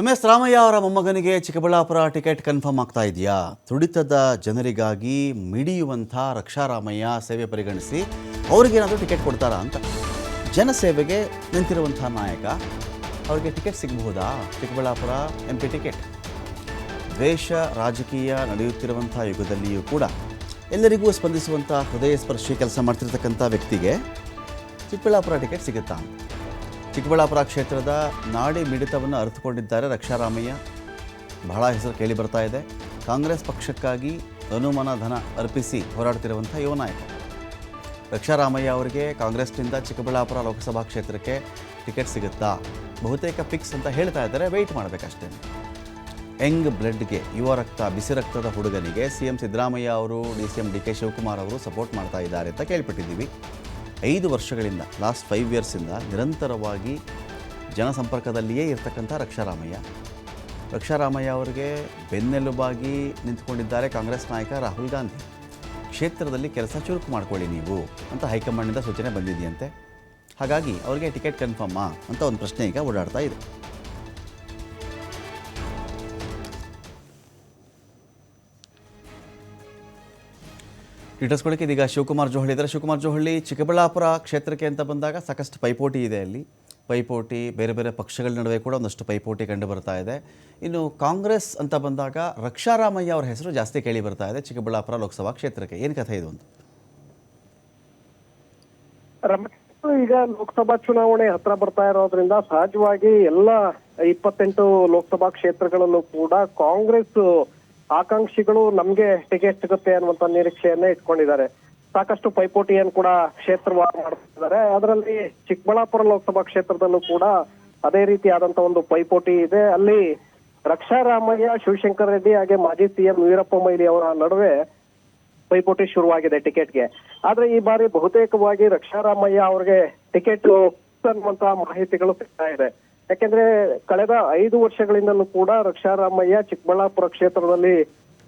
MS. Ramaiah ಅವರ ಮೊಮ್ಮಗನಿಗೆ Chikkaballapur ticket confirm ಆಗ್ತಾ ಇದೆಯಾ? ತುಡಿತದ ಜನರಿಗಾಗಿ ಮಿಡಿಯುವಂಥ ರಕ್ಷಾರಾಮಯ್ಯ ಸೇವೆ ಪರಿಗಣಿಸಿ ಅವರಿಗೇನಾದರೂ ಟಿಕೆಟ್ ಕೊಡ್ತಾರಾ ಅಂತ. ಜನಸೇವೆಗೆ ನಿಂತಿರುವಂಥ ನಾಯಕ, ಅವರಿಗೆ ಟಿಕೆಟ್ ಸಿಗಬಹುದಾ? Chikkaballapur MP ticket. ದ್ವೇಷ ರಾಜಕೀಯ ನಡೆಯುತ್ತಿರುವಂಥ ಯುಗದಲ್ಲಿಯೂ ಕೂಡ ಎಲ್ಲರಿಗೂ ಸ್ಪಂದಿಸುವಂಥ ಹೃದಯ ಸ್ಪರ್ಶಿ ಕೆಲಸ ಮಾಡ್ತಿರ್ತಕ್ಕಂಥ ವ್ಯಕ್ತಿಗೆ ಚಿಕ್ಕಬಳ್ಳಾಪುರ ಟಿಕೆಟ್ ಸಿಗುತ್ತಾ? ಚಿಕ್ಕಬಳ್ಳಾಪುರ ಕ್ಷೇತ್ರದ ನಾಡಿ ಮಿಡಿತವನ್ನು ಅರಿತುಕೊಂಡಿದ್ದಾರೆ ರಕ್ಷಾರಾಮಯ್ಯ. ಬಹಳ ಹೆಸರು ಕೇಳಿ ಬರ್ತಾ ಇದೆ. ಕಾಂಗ್ರೆಸ್ ಪಕ್ಷಕ್ಕಾಗಿ ಅನುಮಾನ ಧನ ಅರ್ಪಿಸಿ ಹೋರಾಡ್ತಿರುವಂಥ ಯುವ ನಾಯಕ ರಕ್ಷಾರಾಮಯ್ಯ ಅವರಿಗೆ ಕಾಂಗ್ರೆಸ್ನಿಂದ ಚಿಕ್ಕಬಳ್ಳಾಪುರ ಲೋಕಸಭಾ ಕ್ಷೇತ್ರಕ್ಕೆ ಟಿಕೆಟ್ ಸಿಗುತ್ತಾ? ಬಹುತೇಕ ಫಿಕ್ಸ್ ಅಂತ ಹೇಳ್ತಾ ಇದ್ದಾರೆ. ವೆಯ್ಟ್ ಮಾಡಬೇಕಷ್ಟೇ. ಯಂಗ್ ಬ್ಲಡ್ಗೆ, ಯುವ ರಕ್ತ, ಬಿಸಿ ರಕ್ತದ ಹುಡುಗನಿಗೆ CM ಸಿದ್ದರಾಮಯ್ಯ ಅವರು, DCM DK ಶಿವಕುಮಾರ್ ಅವರು ಸಪೋರ್ಟ್ ಮಾಡ್ತಾ ಇದ್ದಾರೆ ಅಂತ ಕೇಳ್ಪಟ್ಟಿದ್ದೀವಿ. 5 ವರ್ಷಗಳಿಂದ, ಲಾಸ್ಟ್ 5 ಇಯರ್ಸಿಂದ ನಿರಂತರವಾಗಿ ಜನಸಂಪರ್ಕದಲ್ಲಿಯೇ ಇರ್ತಕ್ಕಂಥ ರಕ್ಷಾರಾಮಯ್ಯ ಅವರಿಗೆ ಬೆನ್ನೆಲುಬಾಗಿ ನಿಂತ್ಕೊಂಡಿದ್ದಾರೆ ಕಾಂಗ್ರೆಸ್ ನಾಯಕ ರಾಹುಲ್ ಗಾಂಧಿ. ಕ್ಷೇತ್ರದಲ್ಲಿ ಕೆಲಸ ಚುರುಕು ಮಾಡ್ಕೊಳ್ಳಿ ನೀವು ಅಂತ ಹೈಕಮಾಂಡ್ನಿಂದ ಸೂಚನೆ ಬಂದಿದೆಯಂತೆ. ಹಾಗಾಗಿ ಅವರಿಗೆ ಟಿಕೆಟ್ ಕನ್ಫರ್ಮಾ ಅಂತ ಒಂದು ಪ್ರಶ್ನೆ ಈಗ ಓಡಾಡ್ತಾ ಇದೆ. ಡೀಟೇಲ್ಸ್ಗಳಿಗೆ ಇದೀಗ ಶಿವಕುಮಾರ್ ಜೋಹಳ್ಳಿ ಇದ್ದಾರೆ. ಶಿವಕುಮಾರ್ ಜೋಹಳ್ಳಿ, ಚಿಕ್ಕಬಳ್ಳಾಪುರ ಕ್ಷೇತ್ರಕ್ಕೆ ಅಂತ ಬಂದಾಗ ಸಾಕಷ್ಟು ಪೈಪೋಟಿ ಇದೆ. ಅಲ್ಲಿ ಪೈಪೋಟಿ, ಬೇರೆ ಬೇರೆ ಪಕ್ಷಗಳ ನಡುವೆ ಕೂಡ ಒಂದಷ್ಟು ಪೈಪೋಟಿ ಕಂಡು ಬರ್ತಾ ಇದೆ. ಇನ್ನು ಕಾಂಗ್ರೆಸ್ ಅಂತ ಬಂದಾಗ ರಕ್ಷಾರಾಮಯ್ಯ ಅವರ ಹೆಸರು ಜಾಸ್ತಿ ಕೇಳಿ ಬರ್ತಾ ಇದೆ ಚಿಕ್ಕಬಳ್ಳಾಪುರ ಲೋಕಸಭಾ ಕ್ಷೇತ್ರಕ್ಕೆ. ಏನು ಕಥೆ ಇದು ಅಂತ? ಈಗ ಲೋಕಸಭಾ ಚುನಾವಣೆ ಹತ್ರ ಬರ್ತಾ ಇರೋದ್ರಿಂದ ಸಹಜವಾಗಿ ಎಲ್ಲ 28 ಲೋಕಸಭಾ ಕ್ಷೇತ್ರಗಳಲ್ಲೂ ಕೂಡ ಕಾಂಗ್ರೆಸ್ ಆಕಾಂಕ್ಷಿಗಳು ನಮ್ಗೆ ಟಿಕೆಟ್ ಸಿಗುತ್ತೆ ಅನ್ನುವಂತ ನಿರೀಕ್ಷೆಯನ್ನ ಇಟ್ಕೊಂಡಿದ್ದಾರೆ. ಸಾಕಷ್ಟು ಪೈಪೋಟಿಯನ್ನು ಕೂಡ ಕ್ಷೇತ್ರವಾರು ಮಾಡ್ತಿದ್ದಾರೆ. ಅದರಲ್ಲಿ ಚಿಕ್ಕಬಳ್ಳಾಪುರ ಲೋಕಸಭಾ ಕ್ಷೇತ್ರದಲ್ಲೂ ಕೂಡ ಅದೇ ರೀತಿಯಾದಂತ ಒಂದು ಪೈಪೋಟಿ ಇದೆ. ಅಲ್ಲಿ ರಕ್ಷಾರಾಮಯ್ಯ, ಶಿವಶಂಕರ್ ರೆಡ್ಡಿ ಹಾಗೆ ಮಾಜಿ CM ವೀರಪ್ಪ ಮೊಯ್ಲಿ ಅವರ ನಡುವೆ ಪೈಪೋಟಿ ಶುರುವಾಗಿದೆ ಟಿಕೆಟ್ಗೆ. ಆದ್ರೆ ಈ ಬಾರಿ ಬಹುತೇಕವಾಗಿ ರಕ್ಷಾರಾಮಯ್ಯ ಅವರಿಗೆ ಟಿಕೆಟ್ ಅನ್ನುವಂತ ಮಾಹಿತಿಗಳು ಸಿಗ್ತಾ ಇದೆ. ಯಾಕೆಂದ್ರೆ ಕಳೆದ 5 ವರ್ಷಗಳಿಂದಲೂ ಕೂಡ ರಕ್ಷಾರಾಮಯ್ಯ ಚಿಕ್ಕಬಳ್ಳಾಪುರ ಕ್ಷೇತ್ರದಲ್ಲಿ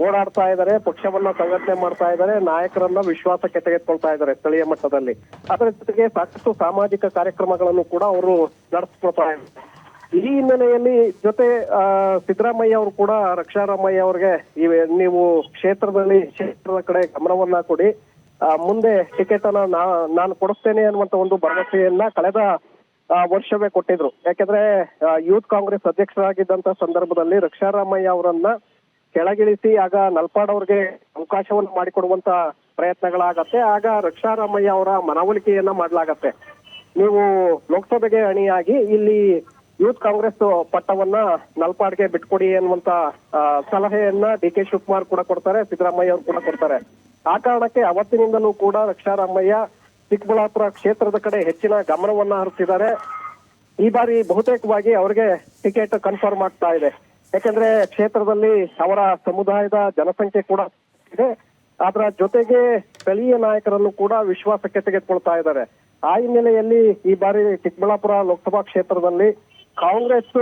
ಓಡಾಡ್ತಾ ಇದ್ದಾರೆ, ಪಕ್ಷವನ್ನ ಸಂಘಟನೆ ಮಾಡ್ತಾ ಇದ್ದಾರೆ, ನಾಯಕರನ್ನ ವಿಶ್ವಾಸಕ್ಕೆ ತೆಗೆದುಕೊಳ್ತಾ ಇದ್ದಾರೆ ಸ್ಥಳೀಯ ಮಟ್ಟದಲ್ಲಿ. ಅದರ ಜೊತೆಗೆ ಸಾಕಷ್ಟು ಸಾಮಾಜಿಕ ಕಾರ್ಯಕ್ರಮಗಳನ್ನು ಕೂಡ ಅವರು ನಡೆಸ್ಕೊಳ್ತಾ ಇದ್ದಾರೆ. ಈ ಹಿನ್ನೆಲೆಯಲ್ಲಿ ಜೊತೆ ಸಿದ್ದರಾಮಯ್ಯ ಅವರು ಕೂಡ ರಕ್ಷಾರಾಮಯ್ಯ ಅವ್ರಿಗೆ ನೀವು ಕ್ಷೇತ್ರದ ಕಡೆ ಗಮನವನ್ನ ಕೊಡಿ, ಮುಂದೆ ಟಿಕೆಟ್ ಅನ್ನ ನಾನು ಕೊಡಿಸ್ತೇನೆ ಅನ್ನುವಂತ ಒಂದು ಭರವಸೆಯನ್ನ ಕಳೆದ ವರ್ಷವೇ ಕೊಟ್ಟಿದ್ರು. ಯಾಕೆಂದ್ರೆ ಯೂತ್ ಕಾಂಗ್ರೆಸ್ ಅಧ್ಯಕ್ಷರಾಗಿದ್ದಂತ ಸಂದರ್ಭದಲ್ಲಿ ರಕ್ಷಾರಾಮಯ್ಯ ಅವರನ್ನ ಕೆಳಗಿಳಿಸಿ ಆಗ ನಲ್ಪಾಡ್ ಅವ್ರಿಗೆ ಅವಕಾಶವನ್ನು ಮಾಡಿಕೊಡುವಂತ ಪ್ರಯತ್ನಗಳಾಗತ್ತೆ. ಆಗ ರಕ್ಷಾರಾಮಯ್ಯ ಅವರ ಮನವೊಲಿಕೆಯನ್ನ ಮಾಡ್ಲಾಗತ್ತೆ, ನೀವು ಲೋಕಸಭೆಗೆ ಅಣಿಯಾಗಿ ಇಲ್ಲಿ ಯೂತ್ ಕಾಂಗ್ರೆಸ್ ಪಟ್ಟವನ್ನ ನಲ್ಪಾಡ್ಗೆ ಬಿಟ್ಕೊಡಿ ಅನ್ನುವಂತ ಸಲಹೆಯನ್ನ DK ಶಿವಕುಮಾರ್ ಕೂಡ ಕೊಡ್ತಾರೆ, ಸಿದ್ದರಾಮಯ್ಯ ಅವರು ಕೂಡ ಕೊಡ್ತಾರೆ. ಆ ಕಾರಣಕ್ಕೆ ಅವತ್ತಿನಿಂದಲೂ ಕೂಡ ರಕ್ಷಾರಾಮಯ್ಯ ಚಿಕ್ಕಬಳ್ಳಾಪುರ ಕ್ಷೇತ್ರದ ಕಡೆ ಹೆಚ್ಚಿನ ಗಮನವನ್ನ ಹರಿಸಿದ್ದಾರೆ. ಈ ಬಾರಿ ಬಹುತೇಕವಾಗಿ ಅವರಿಗೆ ಟಿಕೆಟ್ ಕನ್ಫರ್ಮ್ ಆಗ್ತಾ ಇದೆ. ಯಾಕಂದ್ರೆ ಕ್ಷೇತ್ರದಲ್ಲಿ ಅವರ ಸಮುದಾಯದ ಜನಸಂಖ್ಯೆ ಕೂಡ ಇದೆ. ಅದರ ಜೊತೆಗೆ ಸ್ಥಳೀಯ ನಾಯಕರನ್ನು ಕೂಡ ವಿಶ್ವಾಸಕ್ಕೆ ತೆಗೆದುಕೊಳ್ತಾ ಇದ್ದಾರೆ. ಆ ಹಿನ್ನೆಲೆಯಲ್ಲಿ ಈ ಬಾರಿ ಚಿಕ್ಕಬಳ್ಳಾಪುರ ಲೋಕಸಭಾ ಕ್ಷೇತ್ರದಲ್ಲಿ ಕಾಂಗ್ರೆಸ್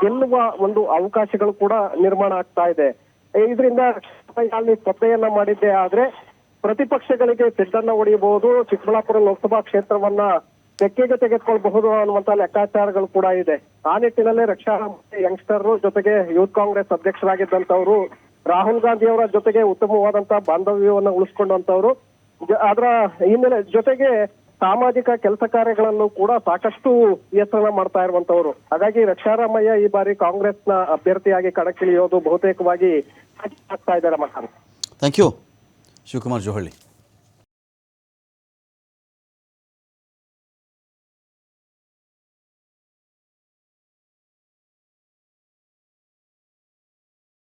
ಗೆಲ್ಲುವ ಒಂದು ಅವಕಾಶಗಳು ಕೂಡ ನಿರ್ಮಾಣ ಆಗ್ತಾ ಇದೆ. ಇದರಿಂದ ಅಲ್ಲಿ ಸ್ಪರ್ಧೆಯನ್ನ ಮಾಡಿದ್ದೆ ಆದ್ರೆ ಪ್ರತಿಪಕ್ಷಗಳಿಗೆ ಸಿಡ್ಡನ್ನ ಹೊಡೆಯಬಹುದು, ಚಿಕ್ಕಬಳ್ಳಾಪುರ ಲೋಕಸಭಾ ಕ್ಷೇತ್ರವನ್ನ ತೆಕ್ಕೆಗೆ ತೆಗೆದುಕೊಳ್ಬಹುದು ಅನ್ನುವಂತ ಲೆಕ್ಕಾಚಾರಗಳು ಕೂಡ ಇದೆ. ಆ ನಿಟ್ಟಿನಲ್ಲೇ ರಕ್ಷಾರಾಮಯ್ಯ ಯಂಗ್ಸ್ಟರ್ ಜೊತೆಗೆ ಯೂತ್ ಕಾಂಗ್ರೆಸ್ ಅಧ್ಯಕ್ಷರಾಗಿದ್ದಂತವ್ರು, ರಾಹುಲ್ ಗಾಂಧಿ ಅವರ ಜೊತೆಗೆ ಉತ್ತಮವಾದಂತಹ ಬಾಂಧವ್ಯವನ್ನ ಉಳಿಸ್ಕೊಂಡಂತವ್ರು, ಅದರ ಹಿನ್ನೆಲೆ ಜೊತೆಗೆ ಸಾಮಾಜಿಕ ಕೆಲಸ ಕಾರ್ಯಗಳಲ್ಲೂ ಕೂಡ ಸಾಕಷ್ಟು ಹೆಸರನ್ನ ಮಾಡ್ತಾ ಇರುವಂತವ್ರು. ಹಾಗಾಗಿ ರಕ್ಷಾರಾಮಯ್ಯ ಈ ಬಾರಿ ಕಾಂಗ್ರೆಸ್ನ ಅಭ್ಯರ್ಥಿಯಾಗಿ ಕಣಕ್ಕಿಳಿಯೋದು ಬಹುತೇಕವಾಗಿ ಆಗ್ತಾ ಇದ್ದಾರೆ. Thank you Shivakumar Johalli.